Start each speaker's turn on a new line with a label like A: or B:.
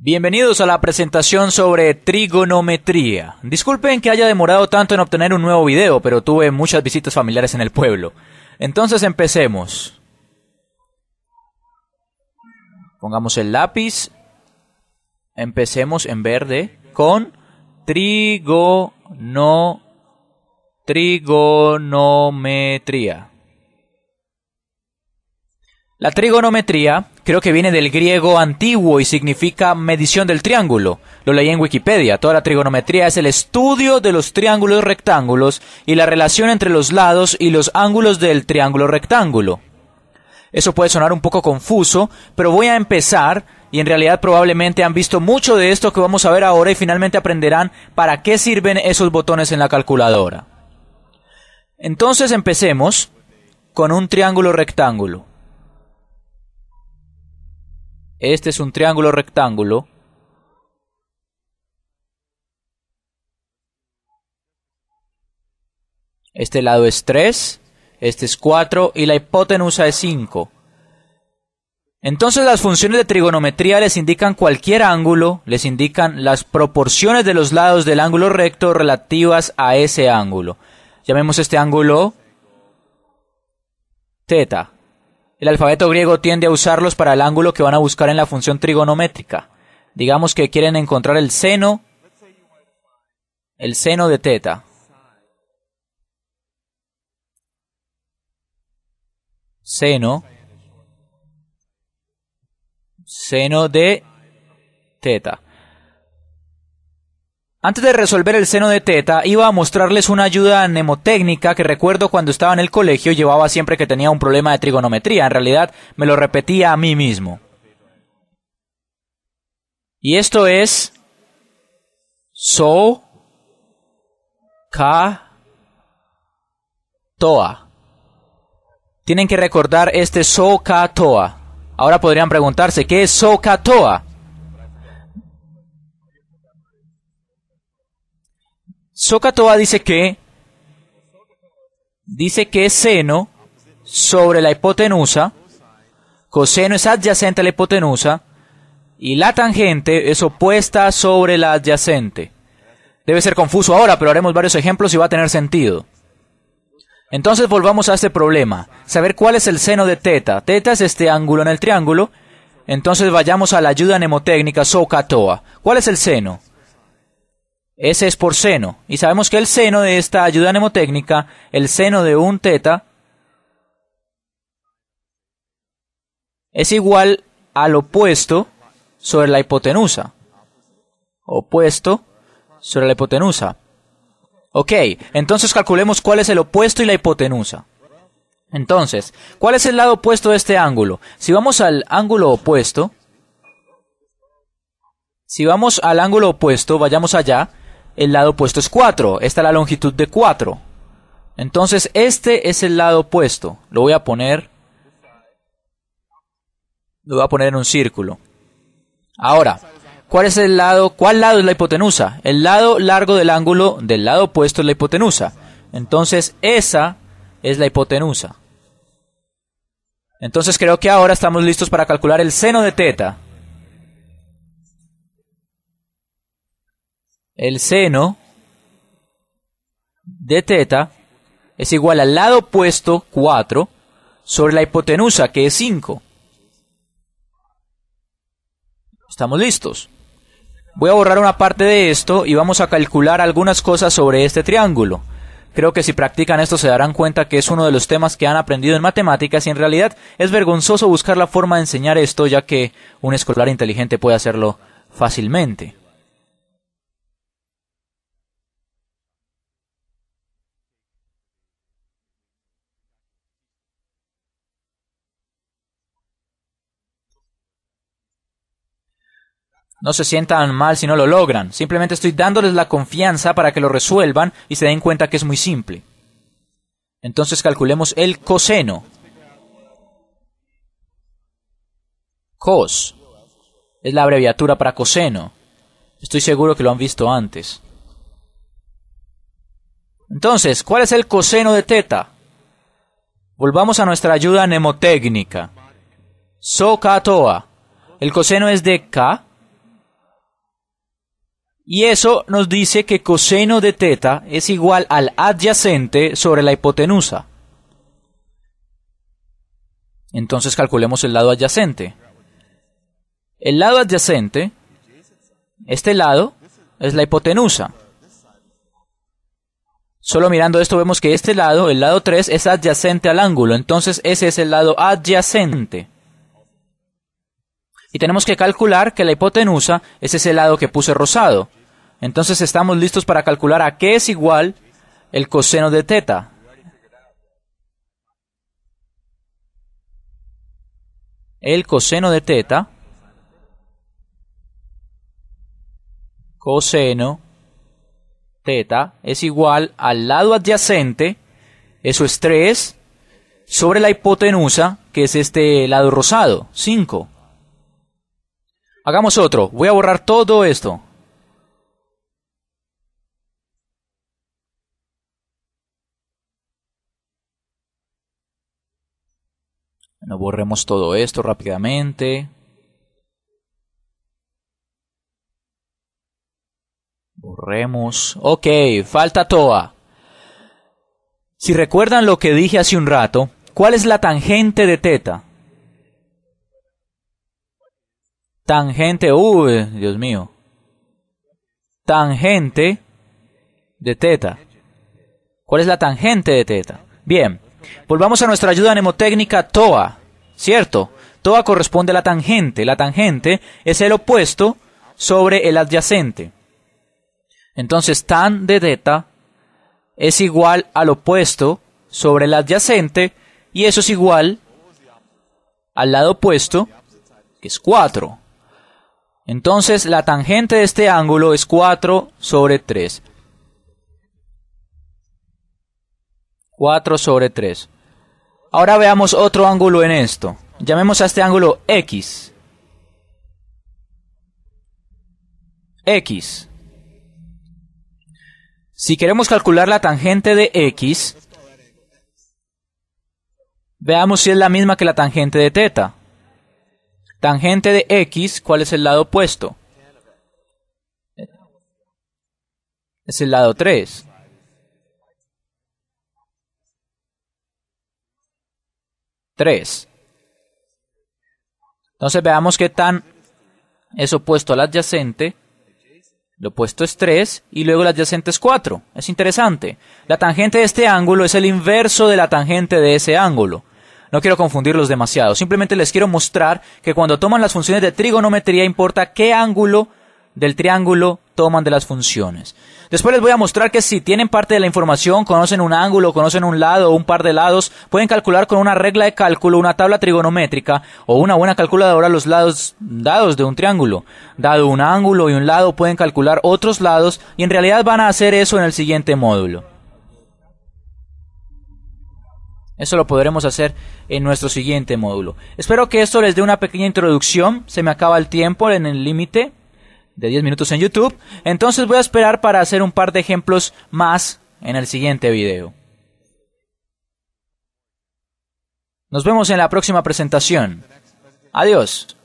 A: Bienvenidos a la presentación sobre trigonometría. Disculpen que haya demorado tanto en obtener un nuevo video, pero tuve muchas visitas familiares en el pueblo. Entonces empecemos. Pongamos el lápiz. Empecemos en verde con trigonometría. La trigonometría creo que viene del griego antiguo y significa medición del triángulo. Lo leí en Wikipedia. Toda la trigonometría es el estudio de los triángulos rectángulos y la relación entre los lados y los ángulos del triángulo rectángulo. Eso puede sonar un poco confuso, pero voy a empezar y en realidad probablemente han visto mucho de esto que vamos a ver ahora y finalmente aprenderán para qué sirven esos botones en la calculadora. Entonces empecemos con un triángulo rectángulo. Este es un triángulo rectángulo. Este lado es 3, este es 4 y la hipotenusa es 5. Entonces las funciones de trigonometría les indican cualquier ángulo, les indican las proporciones de los lados del ángulo recto relativas a ese ángulo. Llamemos este ángulo θ. El alfabeto griego tiende a usarlos para el ángulo que van a buscar en la función trigonométrica. Digamos que quieren encontrar el seno de θ. Seno de θ. Antes de resolver el seno de θ, iba a mostrarles una ayuda mnemotécnica que recuerdo cuando estaba en el colegio llevaba siempre que tenía un problema de trigonometría. En realidad, me lo repetía a mí mismo. Y esto es SO, K, TOA. Tienen que recordar este SO, K, TOA. Ahora podrían preguntarse, ¿qué es SO, K, TOA? SOHCAHTOA dice que es seno sobre la hipotenusa, coseno es adyacente a la hipotenusa y la tangente es opuesta sobre la adyacente. Debe ser confuso ahora, pero haremos varios ejemplos y va a tener sentido. Entonces volvamos a este problema, saber cuál es el seno de θ. θ es este ángulo en el triángulo, entonces vayamos a la ayuda mnemotécnica SOHCAHTOA. ¿Cuál es el seno? S es por seno, y sabemos que el seno de esta ayuda mnemotécnica, el seno de un θ, es igual al opuesto sobre la hipotenusa. Opuesto sobre la hipotenusa. Ok, entonces calculemos cuál es el opuesto y la hipotenusa. Entonces, ¿cuál es el lado opuesto de este ángulo? Si vamos al ángulo opuesto, vayamos allá. El lado opuesto es 4. Esta es la longitud de 4. Entonces, este es el lado opuesto. Lo voy a poner en un círculo. Ahora, ¿cuál lado es la hipotenusa? El lado largo del ángulo del lado opuesto es la hipotenusa. Entonces, esa es la hipotenusa. Entonces, creo que ahora estamos listos para calcular el seno de θ. El seno de θ es igual al lado opuesto 4 sobre la hipotenusa que es 5. ¿Estamos listos? Voy a borrar una parte de esto y vamos a calcular algunas cosas sobre este triángulo. Creo que si practican esto se darán cuenta que es uno de los temas que han aprendido en matemáticas y en realidad es vergonzoso buscar la forma de enseñar esto ya que un escolar inteligente puede hacerlo fácilmente. No se sientan mal si no lo logran. Simplemente estoy dándoles la confianza para que lo resuelvan y se den cuenta que es muy simple. Entonces calculemos el coseno. Cos es la abreviatura para coseno. Estoy seguro que lo han visto antes. Entonces, ¿cuál es el coseno de θ? Volvamos a nuestra ayuda mnemotécnica. SOHCAHTOA. El coseno es de K Y eso nos dice que coseno de teta es igual al adyacente sobre la hipotenusa. Entonces calculemos el lado adyacente. El lado adyacente, este lado, es la hipotenusa. Solo mirando esto vemos que este lado, el lado 3, es adyacente al ángulo. Entonces ese es el lado adyacente. Y tenemos que calcular que la hipotenusa es ese lado que puse rosado. Entonces estamos listos para calcular a qué es igual el coseno de teta. El coseno de teta, coseno teta, es igual al lado adyacente, eso es 3, sobre la hipotenusa, que es este lado rosado, 5. Hagamos otro, voy a borrar todo esto. Bueno, borremos todo esto rápidamente. Borremos. Ok, falta TOA. Si recuerdan lo que dije hace un rato, ¿cuál es la tangente de teta? Tangente, Dios mío. Tangente de teta. ¿Cuál es la tangente de teta? Bien, volvamos a nuestra ayuda mnemotécnica TOA, ¿cierto? TOA corresponde a la tangente. La tangente es el opuesto sobre el adyacente. Entonces, tan de teta es igual al opuesto sobre el adyacente, y eso es igual al lado opuesto, que es 4. Entonces, la tangente de este ángulo es 4 sobre 3. 4 sobre 3. Ahora veamos otro ángulo en esto. Llamemos a este ángulo X. X. Si queremos calcular la tangente de X, veamos si es la misma que la tangente de teta. Tangente de X, ¿cuál es el lado opuesto? Es el lado 3. 3. Entonces veamos qué tan es opuesto al adyacente. Lo opuesto es 3 y luego el adyacente es 4. Es interesante. La tangente de este ángulo es el inverso de la tangente de ese ángulo. No quiero confundirlos demasiado. Simplemente les quiero mostrar que cuando toman las funciones de trigonometría importa qué ángulo del triángulo toman de las funciones. Después les voy a mostrar que si tienen parte de la información, conocen un ángulo, conocen un lado o un par de lados, pueden calcular con una regla de cálculo, una tabla trigonométrica o una buena calculadora los lados dados de un triángulo. Dado un ángulo y un lado, pueden calcular otros lados y en realidad van a hacer eso en el siguiente módulo. Eso lo podremos hacer en nuestro siguiente módulo. Espero que esto les dé una pequeña introducción. Se me acaba el tiempo en el límite de 10 minutos en YouTube. Entonces voy a esperar para hacer un par de ejemplos más en el siguiente video. Nos vemos en la próxima presentación. Adiós.